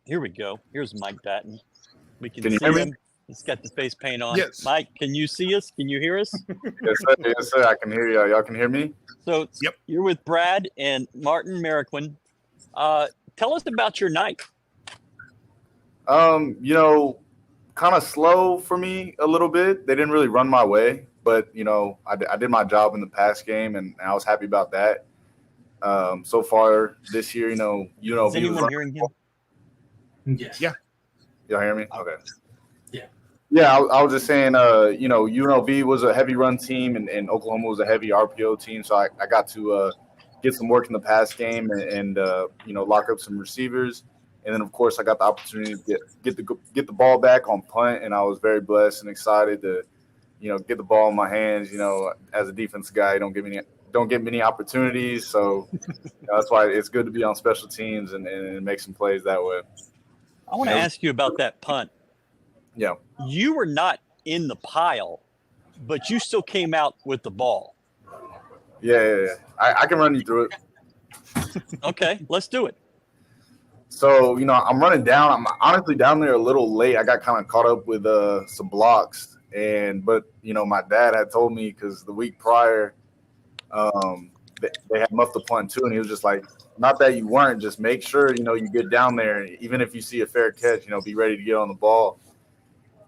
Here we go. Here's Mike Batton. We can Can you see hear me? him. He's got the face paint on. Yes. Mike, can you see us? Can you hear us? Yes, sir. Yes, sir. I can hear y'all. Y'all can hear me? So Yep. You're with Brad and Martin Merriquin. Tell us about your night. Kind of slow for me a little bit. They didn't really run my way, but, I did my job in the pass game, and I was happy about that. So far this year, Is anyone hearing him? Yes. Yeah. Y'all hear me? Okay. Yeah. Yeah, I was just saying, UNLV was a heavy run team, and Oklahoma was a heavy RPO team. So I got to get some work in the pass game and lock up some receivers. And then, of course, I got the opportunity to get the ball back on punt, and I was very blessed and excited to, get the ball in my hands. As a defense guy, don't get many opportunities. So that's why it's good to be on special teams and make some plays that way. I want to ask you about that punt. Yeah. You were not in the pile, but you still came out with the ball. Yeah. I can run you through it. Okay, let's do it. So, I'm running down. I'm honestly down there a little late. I got kind of caught up with some blocks. But my dad had told me because the week prior, they had muffed the punt too. And he was just like, not that you weren't, just make sure, you get down there. Even if you see a fair catch, be ready to get on the ball.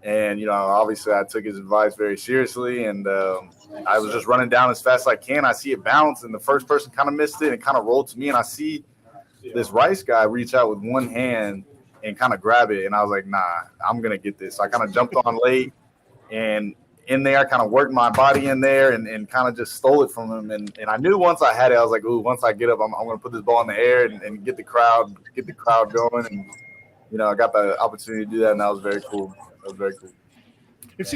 And, obviously I took his advice very seriously. And I was just running down as fast as I can. I see it bounce, and the first person kind of missed it and kind of rolled to me. And I see this Rice guy reach out with one hand and kind of grab it. And I was like, nah, I'm going to get this. So I kind of jumped on late and in there, kind of worked my body in there and kind of just stole it from him. And I knew once I had it, I was like, ooh, once I get up, I'm going to put this ball in the air and get the crowd going. And, I got the opportunity to do that. And that was very cool. It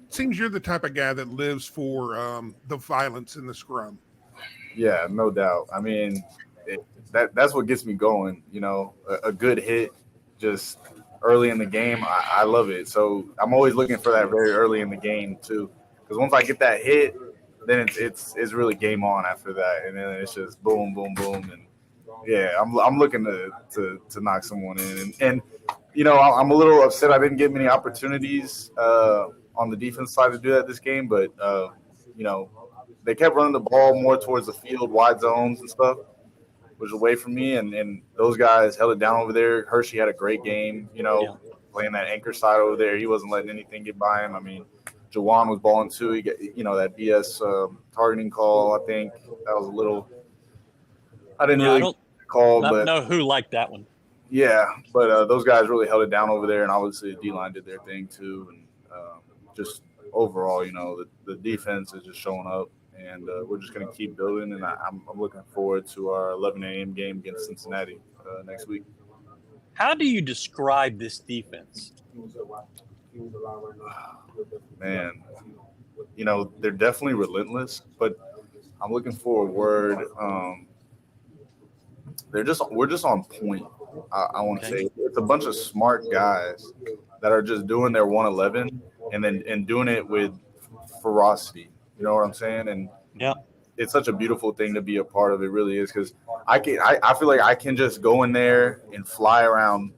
seems you're the type of guy that lives for the violence in the scrum. Yeah, no doubt. I mean, that's what gets me going. A good hit just early in the game. I love it. So I'm always looking for that very early in the game too, because once I get that hit, then it's really game on after that, and then it's just boom, boom, boom, and yeah, I'm looking to knock someone in, and I'm a little upset I didn't get many opportunities on the defense side to do that this game, but they kept running the ball more towards the field, wide zones and stuff, was away from me, and those guys held it down over there. Hershey had a great game, playing that anchor side over there. He wasn't letting anything get by him. I mean, Jawan was balling too. He got, that BS targeting call. I think that was a little. I didn't really call, but know who liked that one. Yeah, but those guys really held it down over there, and obviously the D-line did their thing too. And just overall, the defense is just showing up. And we're just going to keep building, and I'm looking forward to our 11 a.m. game against Cincinnati next week. How do you describe this defense? Man, they're definitely relentless, but I'm looking for a word. We're just on point. I want to say it's a bunch of smart guys that are just doing their 111 and doing it with ferocity. You know what I'm saying? And yeah, it's such a beautiful thing to be a part of. It really is, because I feel like I can just go in there and fly around.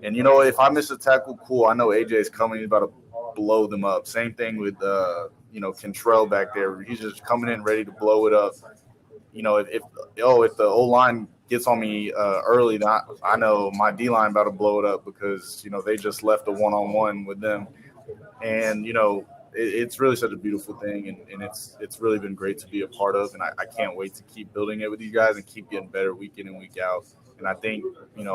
And if I miss a tackle, cool. I know AJ is coming. He's about to blow them up. Same thing with Kentrell back there. He's just coming in ready to blow it up. If the O-line gets on me early, then I know my D-line about to blow it up because they just left a one-on-one with them, and it's really such a beautiful thing, and it's really been great to be a part of, and I can't wait to keep building it with you guys and keep getting better week in and week out. And I think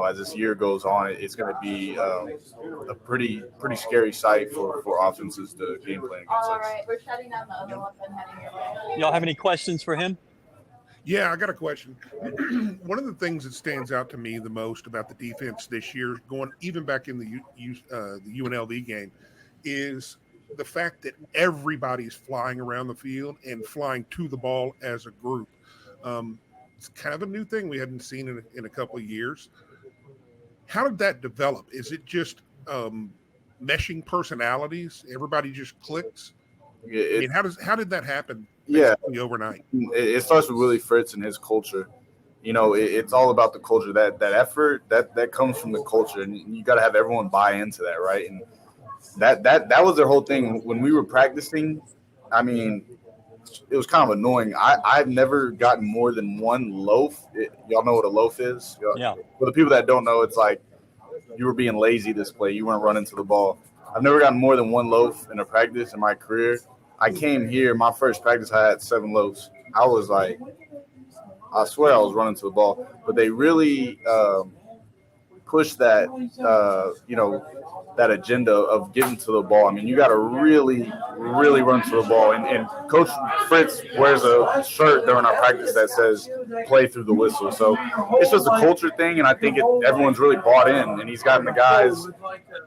as this year goes on, it's going to be a pretty scary sight for offenses to game plan against us. All right, we're shutting down the other one and heading your way. Y'all have any questions for him? Yeah, I got a question. One of the things that stands out to me the most about the defense this year, going even back in the UNLV game, is the fact that everybody's flying around the field and flying to the ball as a group. It's kind of a new thing we hadn't seen in a couple of years. How did that develop? Is it just meshing personalities? Everybody just clicks? How did that happen? Yeah, overnight. It starts with Willie Fritz and his culture. it's all about the culture. That effort that comes from the culture, and you got to have everyone buy into that, right? And that was their whole thing when we were practicing. I mean, it was kind of annoying. I've never gotten more than one loaf. Y'all know what a loaf is? Yeah. For the people that don't know, it's like you were being lazy this play. You weren't running to the ball. I've never gotten more than one loaf in a practice in my career. I came here, my first practice, I had 7 loaves. I was like, I swear I was running to the ball. But they really push that, that agenda of getting to the ball. I mean, you got to really, really run to the ball. And Coach Fritz wears a shirt during our practice that says play through the whistle. So it's just a culture thing, and I think everyone's really bought in. And he's gotten the guys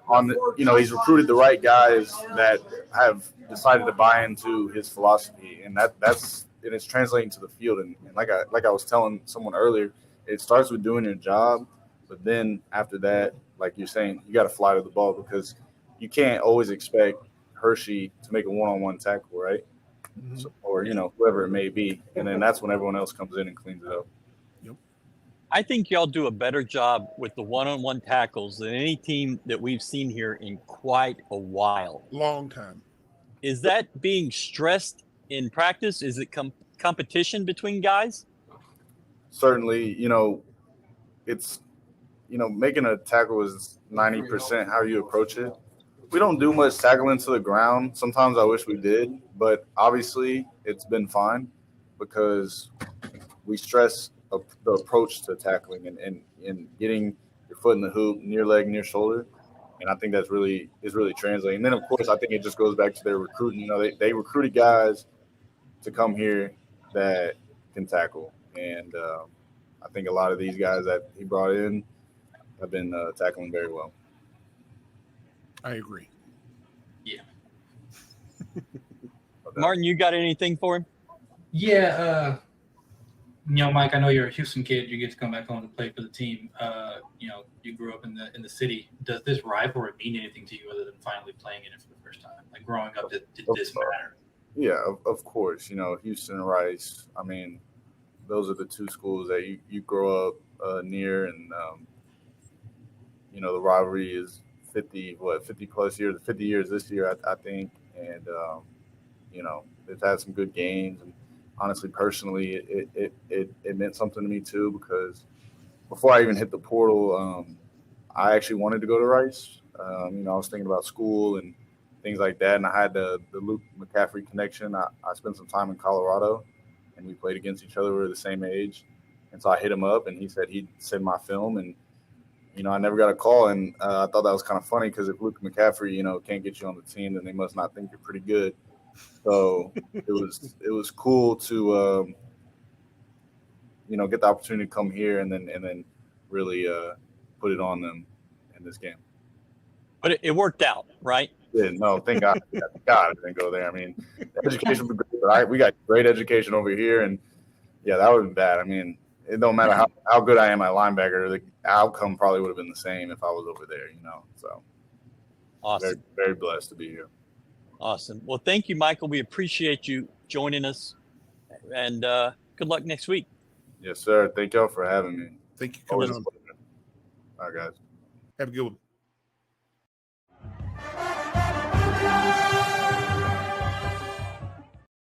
on the, he's recruited the right guys that have decided to buy into his philosophy. And it's translating to the field. And like I was telling someone earlier, it starts with doing your job. But then after that, like you're saying, you got to fly to the ball because you can't always expect Hershey to make a one-on-one tackle, right? Mm-hmm. So, or, whoever it may be. And then that's when everyone else comes in and cleans it up. Yep. I think y'all do a better job with the one-on-one tackles than any team that we've seen here in quite a while. Long time. Is that being stressed in practice? Is it competition between guys? Certainly, it's – making a tackle is 90% how you approach it. We don't do much tackling to the ground. Sometimes I wish we did, but obviously it's been fine because we stress the approach to tackling and getting your foot in the hoop, near leg, near shoulder. And I think is really translating. And then, of course, I think it just goes back to their recruiting. They recruited guys to come here that can tackle. And I think a lot of these guys that he brought in have been tackling very well. I agree. Yeah. Martin, you got anything for him? Yeah. Mike, I know you're a Houston kid. You get to come back home to play for the team. You grew up in the city. Does this rivalry mean anything to you other than finally playing in it for the first time? Like growing up, did this matter? Yeah, of course. Houston and Rice. I mean, those are the two schools that you grow up near, and the rivalry is 50 plus years, 50 years this year, I think. And, they've had some good games. And honestly, personally, it meant something to me too, because before I even hit the portal, I actually wanted to go to Rice. I was thinking about school and things like that. And I had the Luke McCaffrey connection. I spent some time in Colorado, and we played against each other. We were the same age. And so I hit him up, and he said he'd send my film. And I never got a call, and I thought that was kind of funny because if Luke McCaffrey, can't get you on the team, then they must not think you're pretty good. So it was cool to, get the opportunity to come here and then really put it on them in this game. But it worked out, right? Yeah, no, thank God. Thank God I didn't go there. I mean, the education was great, but we got great education over here, and yeah, that would have been bad. I mean, it don't matter how good I am at linebacker, the outcome probably would have been the same if I was over there, So Awesome. Very, very blessed to be here. Awesome. Well, thank you, Michael. We appreciate you joining us, and good luck next week. Yes, sir. Thank y'all for having me. Thank you for coming Always a on. pleasure. All right, guys. Have a good one.